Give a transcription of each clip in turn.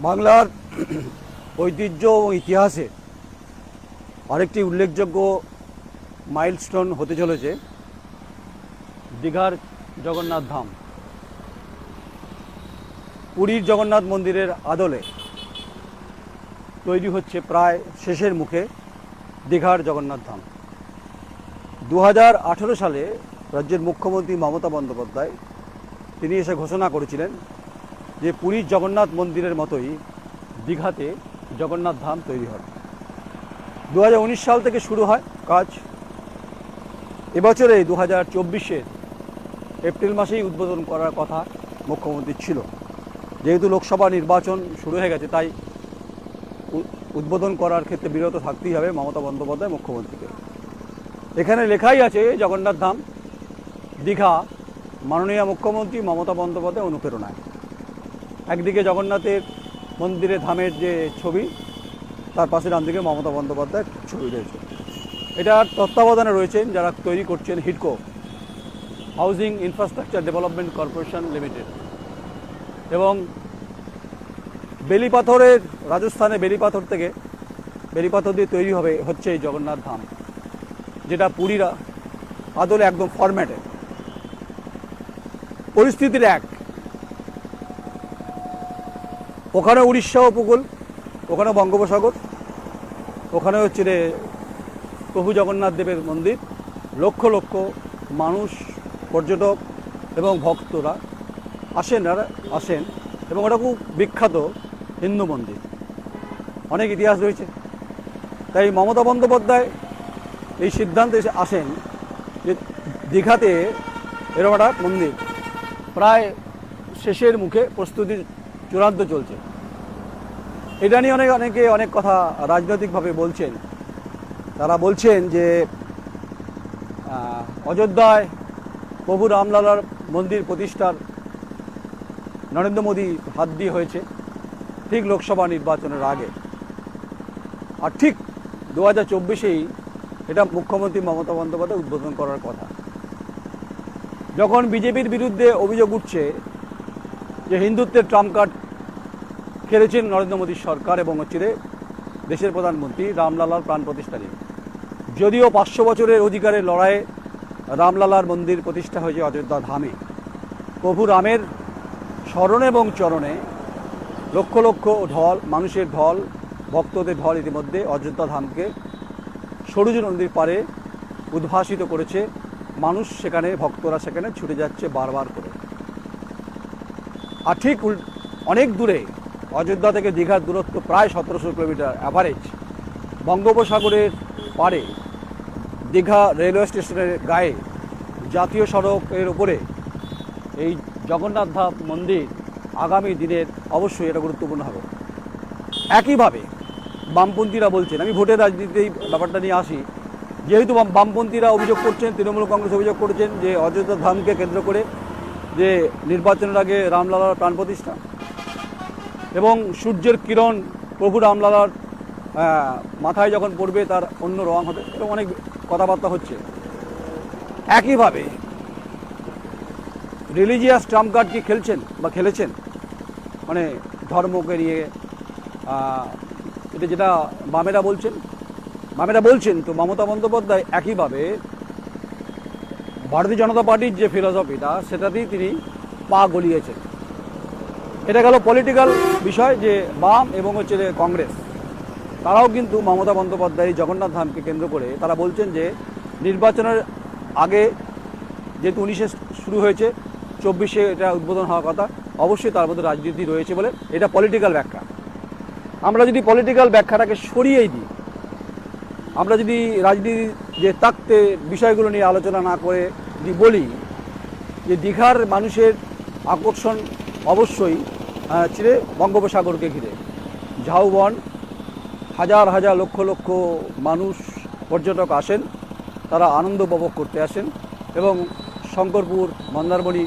বাংলার ঐতিহ্য ও ইতিহাসে আরেকটি উল্লেখযোগ্য মাইলস্টোন হতে চলেছে দীঘার জগন্নাথ ধাম। পুরীর জগন্নাথ মন্দিরের আদলে তৈরি হচ্ছে প্রায় শেষের মুখে দীঘার জগন্নাথ ধাম। 2018 সালে রাজ্যের মুখ্যমন্ত্রী মমতা বন্দ্যোপাধ্যায় তিনি এসে ঘোষণা করেছিলেন যে পুরীর জগন্নাথ মন্দিরের মতোই দীঘাতে জগন্নাথ ধাম তৈরি হবে। 2019 সাল থেকে শুরু হয় কাজ। এবছরে 2024-এর এপ্রিল মাসেই উদ্বোধন করার কথা মুখ্যমন্ত্রীর ছিল। যেহেতু লোকসভা নির্বাচন শুরু হয়ে গেছে, তাই উদ্বোধন করার ক্ষেত্রে বিরত থাকতেই হবে মমতা বন্দ্যোপাধ্যায় মুখ্যমন্ত্রীকে। এখানে লেখাই আছে জগন্নাথ ধাম দীঘা মাননীয় মুখ্যমন্ত্রী মমতা বন্দ্যোপাধ্যায় অনুপ্রেরণায়। একদিকে জগন্নাথের মন্দিরে ধামের যে ছবি, তার পাশে ডান দিকে মমতা বন্দ্যোপাধ্যায়ের ছবি রয়েছে। এটার তত্ত্বাবধানে রয়েছেন যারা তৈরি করছেন হিডকো, housing infrastructure development corporation limited. এবং বেলিপাথরের, রাজস্থানে বেলিপাথর দিয়ে তৈরি হচ্ছে এই জগন্নাথ ধাম, যেটা পুরীর আদলে একদম ফরম্যাটে। পরিস্থিতির এক, ওখানে উড়িষ্যা উপকূল, ওখানে বঙ্গোপসাগর, ওখানে হচ্ছে প্রভু জগন্নাথ দেবের মন্দির। লক্ষ লক্ষ মানুষ, পর্যটক এবং ভক্তরা আসেন এবং ওটা খুব বিখ্যাত হিন্দু মন্দির, অনেক ইতিহাস রয়েছে। তাই মমতা বন্দ্যোপাধ্যায় এই সিদ্ধান্তে আসেন যে দীঘাতে এরকম একটা মন্দির প্রায় শেষের মুখে, প্রস্তুতি চূড়ান্ত চলছে। এটা নিয়ে অনেকে অনেক কথা রাজনৈতিকভাবে বলছেন। তারা বলছেন যে অযোধ্যায় প্রভু রামলালার মন্দির প্রতিষ্ঠার নরেন্দ্র মোদী হাত দিয়ে হয়েছে ঠিক লোকসভা নির্বাচনের আগে, আর ঠিক 2024-এই এটা মুখ্যমন্ত্রী মমতা বন্দ্যোপাধ্যায় উদ্বোধন করার কথা। যখন বিজেপির বিরুদ্ধে অভিযোগ উঠছে যে হিন্দুত্বের ট্রাম্প কার্ড খেলেছেন নরেন্দ্র মোদীর সরকার এবং দেশের প্রধানমন্ত্রী রামলালার প্রাণ প্রতিষ্ঠা নিয়ে, যদিও 500 বছরের অধিকারের লড়াইয়ে রামলালার মন্দির প্রতিষ্ঠা হয়েছে অযোধ্যা ধামে। প্রভু রামের স্মরণে এবং চরণে লক্ষ লক্ষ মানুষের ঢল, ভক্তদের ঢল ইতিমধ্যে অযোধ্যা ধামকে সরযূ নদীর পাড়ে উদ্ভাসিত করেছে। মানুষ সেখানে, ভক্তরা সেখানে ছুটে যাচ্ছে বারবার করে। আর ঠিক অনেক দূরে, অযোধ্যা থেকে দীঘার দূরত্ব প্রায় 1700 কিলোমিটার অ্যাভারেজ, বঙ্গোপসাগরের পাড়ে দীঘা রেলওয়ে স্টেশনের গায়ে জাতীয় সড়কের উপরে এই জগন্নাথ ধাম মন্দির আগামী দিনের অবশ্যই এটা গুরুত্বপূর্ণ হবে। একইভাবে বামপন্থীরা বলছেন, আমি ভোটের রাজনীতিতে এই ব্যাপারটা নিয়ে আসি, যেহেতু বামপন্থীরা অভিযোগ করছেন, তৃণমূল কংগ্রেস অভিযোগ করেছেন যে অযোধ্যা ধামকে কেন্দ্র করে যে নির্বাচনের আগে রামলালার প্রাণ প্রতিষ্ঠা এবং সূর্যের কিরণ প্রভু রামলালার মাথায় যখন পড়বে তার অন্য রং হবে, এরকম অনেক কথাবার্তা হচ্ছে। একইভাবে রিলিজিয়াস ট্রাম্প কার্ড কি খেলেছেন, মানে ধর্মকে নিয়ে, এটা যেটা বামেরা বলছেন। তো মমতা বন্দ্যোপাধ্যায় একইভাবে ভারতীয় জনতা পার্টির যে ফিলসফিটা, সেটাতেই তিনি পা গলিয়েছেন। এটা গেল পলিটিক্যাল বিষয়, যে বাম এবং কংগ্রেস তারাও কিন্তু মমতা বন্দ্যোপাধ্যায় জগন্নাথ ধামকে কেন্দ্র করে তারা বলছেন যে নির্বাচনের আগে, যেহেতু 19-এ শুরু হয়েছে, 24-এ এটা উদ্বোধন হওয়ার কথা, অবশ্যই তার মধ্যে রাজনীতি রয়েছে বলে এটা পলিটিক্যাল ব্যাখ্যা। আমরা যদি পলিটিক্যাল ব্যাখ্যাটাকে সরিয়েই দিই, আমরা যদি রাজনীতি যে তাকতে বিষয়গুলো নিয়ে আলোচনা না করে যদি বলি যে দীঘার মানুষের আকর্ষণ অবশ্যই বঙ্গোপসাগরকে ঘিরে, ঝাউবন, হাজার হাজার লক্ষ লক্ষ মানুষ, পর্যটক আসেন, তারা আনন্দ উপভোগ করতে আসেন এবং শঙ্করপুর, মন্দারমণি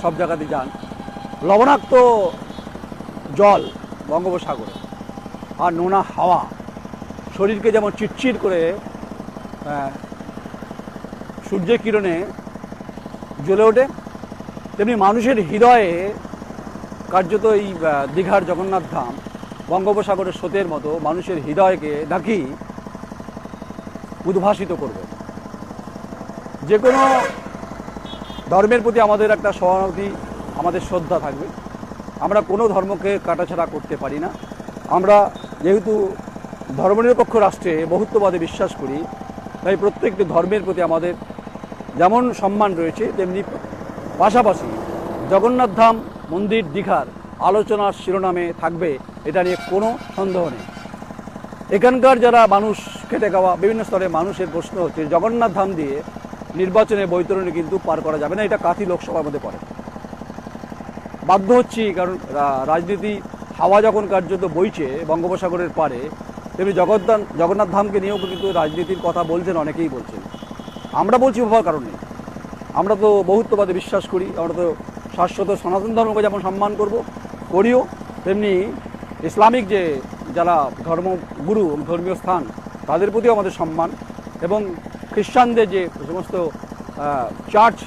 সব জায়গাতে যান। লবণাক্ত জল বঙ্গোপসাগরে আর নোনা হাওয়া শরীরকে যেমন চিটচিট করে সূর্যের কিরণে জ্বলে ওঠে, তেমনি মানুষের হৃদয়ে কার্যত এই দীঘার জগন্নাথ ধাম বঙ্গোপসাগরের স্রোতের মতো মানুষের হৃদয়কে নাকি উদ্ভাসিত করবে। যে কোনো ধর্মের প্রতি আমাদের একটা সহানুভূতি, আমাদের শ্রদ্ধা থাকবে। আমরা কোনো ধর্মকে কাটাছাড়া করতে পারি না। আমরা যেহেতু ধর্মনিরপেক্ষ রাষ্ট্রে বহুত্ববাদে বিশ্বাস করি, তাই প্রত্যেকটি ধর্মের প্রতি আমাদের যেমন সম্মান রয়েছে, তেমনি পাশাপাশি জগন্নাথ ধাম মন্দির দীঘার আলোচনার শিরোনামে থাকবে, এটা নিয়ে কোনো সন্দেহ নেই। এখানকার যারা মানুষ, খেটে খাওয়া বিভিন্ন স্তরের মানুষের প্রশ্ন হচ্ছে, জগন্নাথ ধাম দিয়ে নির্বাচনে বৈতরণী কিন্তু পার করা যাবে না, এটা কাঁথি লোকসভার মধ্যে পড়ে। বাধ্য হচ্ছি, কারণ রাজনীতি হাওয়া যখন কার্যত বইছে বঙ্গোপসাগরের পারে, তেমনি জগন্নাথ ধামকে নিয়েও কিন্তু রাজনীতির কথা বলছেন, অনেকেই বলছেন। আমরা বলছি ভাবার কারণ নেই। আমরা তো বহুত্ববাদে বিশ্বাস করি, আমরা তো শাশ্বত সনাতন ধর্মকে যেমন সম্মান করিও, তেমনি ইসলামিক যে যারা ধর্মগুরু, ধর্মীয় স্থান, তাদের প্রতিও আমাদের সম্মান, এবং খ্রিস্টানদের যে সমস্ত চার্চ,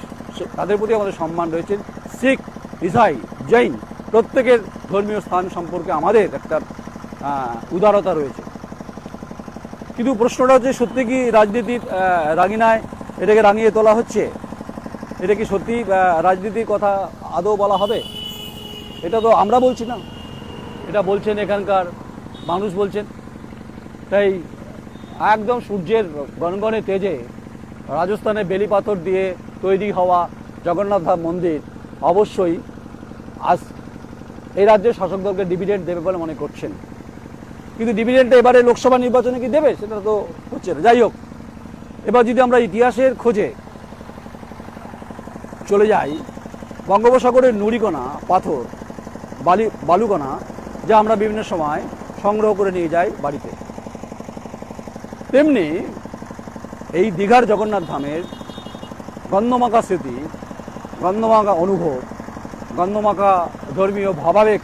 তাদের প্রতি আমাদের সম্মান রয়েছে। শিখ, ইসাই, জৈন প্রত্যেকের ধর্মীয় স্থান সম্পর্কে আমাদের একটা উদারতা রয়েছে। কিন্তু প্রশ্নটা হচ্ছে, সত্যি কি রাজনীতির রাঙিনায় এটাকে রাঙিয়ে তোলা হচ্ছে? এটা কি সত্যি রাজনীতির কথা আদৌ বলা হবে? এটা তো আমরা বলছি না, এটা বলছেন এখানকার মানুষ বলছেন। তাই একদম সূর্যের গনগনে তেজে রাজস্থানে বেলি পাথর দিয়ে তৈরি হওয়া জগন্নাথ ধাম মন্দির অবশ্যই আজ এই রাজ্যের শাসক দলকে ডিভিডেন্ড দেবে বলে মনে করছেন। কিন্তু ডিভিডেন্ডটা এবারে লোকসভা নির্বাচনে কি দেবে, সেটা তো হচ্ছে না। যাই হোক, এবার যদি আমরা ইতিহাসের খোঁজে চলে যাই, বঙ্গোপসাগরের নুড়িকণা, পাথর, বালুকণা, যা আমরা বিভিন্ন সময় সংগ্রহ করে নিয়ে যাই বাড়িতে, তেমনি এই দীঘার জগন্নাথ ধামের গন্ধমাখা স্মৃতি, গন্ধমাখা অনুভব, গন্ধমাখা ধর্মীয় ভাবাবেগ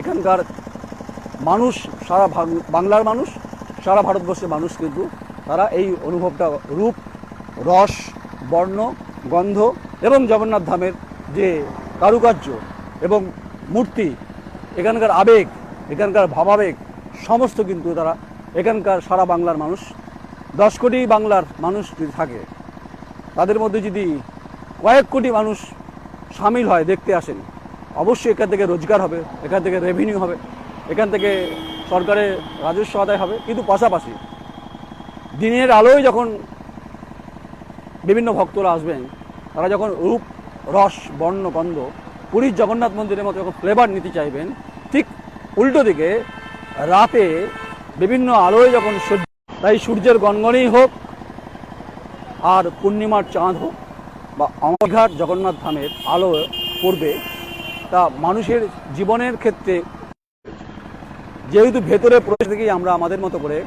এখানকার মানুষ, সারা বাংলার মানুষ, সারা ভারতবর্ষের মানুষ কিন্তু তারা এই অনুভবটা রূপ, রস, বর্ণ, গন্ধ এবং জগন্নাথ ধামের যে কারুকার্য এবং মূর্তি, এখানকার আবেগ, এখানকার ভাবাবেগ সমস্ত কিন্তু তারা এখানকার সারা বাংলার মানুষ, 10 কোটি বাংলার মানুষ যদি থাকে, তাদের মধ্যে যদি কয়েক কোটি মানুষ সামিল হয়, দেখতে আসেন, অবশ্যই এখান থেকে রোজগার হবে, এখান থেকে রেভিনিউ হবে, এখান থেকে সরকারের রাজস্ব আদায় হবে। কিন্তু পাশাপাশি দিনের আলোয় যখন বিভিন্ন ভক্তরা আসবেন, তারা যখন রূপ, রস, বর্ণ, গন্ধ পুরীর জগন্নাথ মন্দিরের মতো যখন ফ্লেভার নিতে চাইবেন, ঠিক উল্টো দিকে রাতে বিভিন্ন আলোয় যখন তাই সূর্যের গনগনেই হোক আর পূর্ণিমার চাঁদ হোক বা অমরঘাট জগন্নাথ ধামের আলো পড়বে, তা মানুষের জীবনের ক্ষেত্রে যেহেতু ভেতরে প্রবেশ থেকেই আমরা আমাদের মতো করে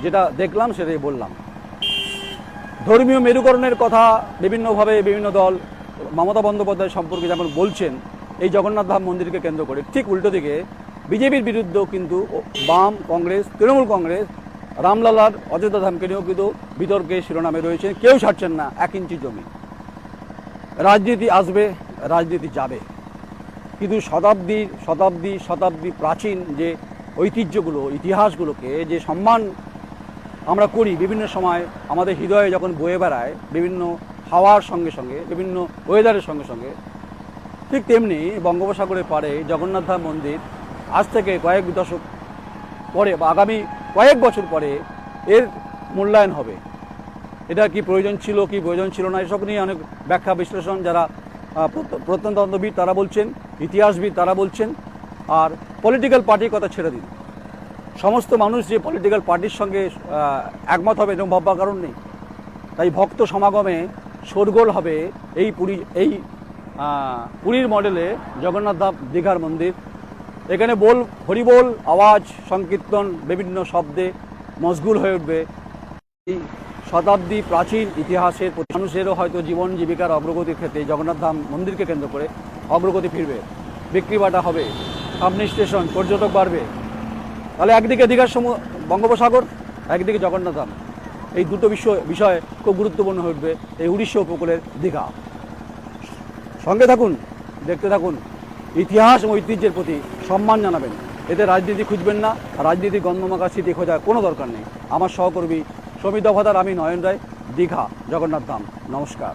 যেটা দেখলাম সেটাই বললাম। ধর্মীয় মেরুকরণের কথা বিভিন্নভাবে বিভিন্ন দল মমতা বন্দ্যোপাধ্যায় সম্পর্কে যেমন বলছেন এই জগন্নাথ ধাম মন্দিরকে কেন্দ্র করে, ঠিক উল্টো দিকে বিজেপির বিরুদ্ধেও কিন্তু বাম, কংগ্রেস, তৃণমূল কংগ্রেস রামলালার অযোধ্যা ধামকে নিয়েও কিন্তু বিতর্কে শিরোনামে রয়েছে। কেউ ছাড়ছেন না 1 ইঞ্চি জমি। রাজনীতি আসবে, রাজনীতি যাবে, কিন্তু শতাব্দী প্রাচীন যে ঐতিহ্যগুলো, ইতিহাসগুলোকে যে সম্মান আমরা করি বিভিন্ন সময় আমাদের হৃদয়ে যখন বয়ে বেড়ায় বিভিন্ন হাওয়ার সঙ্গে সঙ্গে, বিভিন্ন ওয়েদারের সঙ্গে সঙ্গে, ঠিক তেমনি বঙ্গোপসাগরের পাড়ে জগন্নাথ ধাম মন্দির আজ থেকে কয়েক দশক পরে বা আগামী কয়েক বছর পরে এর মূল্যায়ন হবে। এটা কি প্রয়োজন ছিল, কি প্রয়োজন ছিল না, এসব নিয়ে অনেক ব্যাখ্যা বিশ্লেষণ যারা প্রত্নতত্ত্ববিদ তারা বলছেন, ইতিহাসবিদ তারা বলছেন। আর পলিটিক্যাল পার্টির কথা ছেড়ে দিন, সমস্ত মানুষ যে পলিটিক্যাল পার্টির সঙ্গে একমত হবে এরকম ভাববার কারণ নেই। তাই ভক্ত সমাগমে শোরগোল হবে এই পুরীর মডেলে জগন্নাথ ধাম দীঘার মন্দির। এখানে হরিবোল, আওয়াজ, সংকীর্তন, বিভিন্ন শব্দে মশগুল হয়ে উঠবে। এই শতাব্দী প্রাচীন ইতিহাসের মানুষেরও হয়তো জীবন জীবিকার অগ্রগতির ক্ষেত্রে জগন্নাথ ধাম মন্দিরকে কেন্দ্র করে অগ্রগতি ফিরবে, বিক্রি বাটা হবে, সামনে স্টেশন, পর্যটক বাড়বে। তাহলে একদিকে দীঘার বঙ্গোপসাগর, একদিকে জগন্নাথ ধাম, এই দুটো বিষয় খুব গুরুত্বপূর্ণ হয়ে উঠবে এই উড়িষ্যা উপকূলের দীঘা। সঙ্গে থাকুন, দেখতে থাকুন ইতিহাস এবং ঐতিহ্যের প্রতি সম্মান জানাবেন। এতে রাজনীতি খুঁজবেন না, রাজনীতি গন্ধমাখা স্মৃতি খোঁজার কোনো দরকার নেই। আমার সহকর্মী সমীর দফাদার, আমি নয়ন রায়, দীঘা জগন্নাথ ধাম। নমস্কার।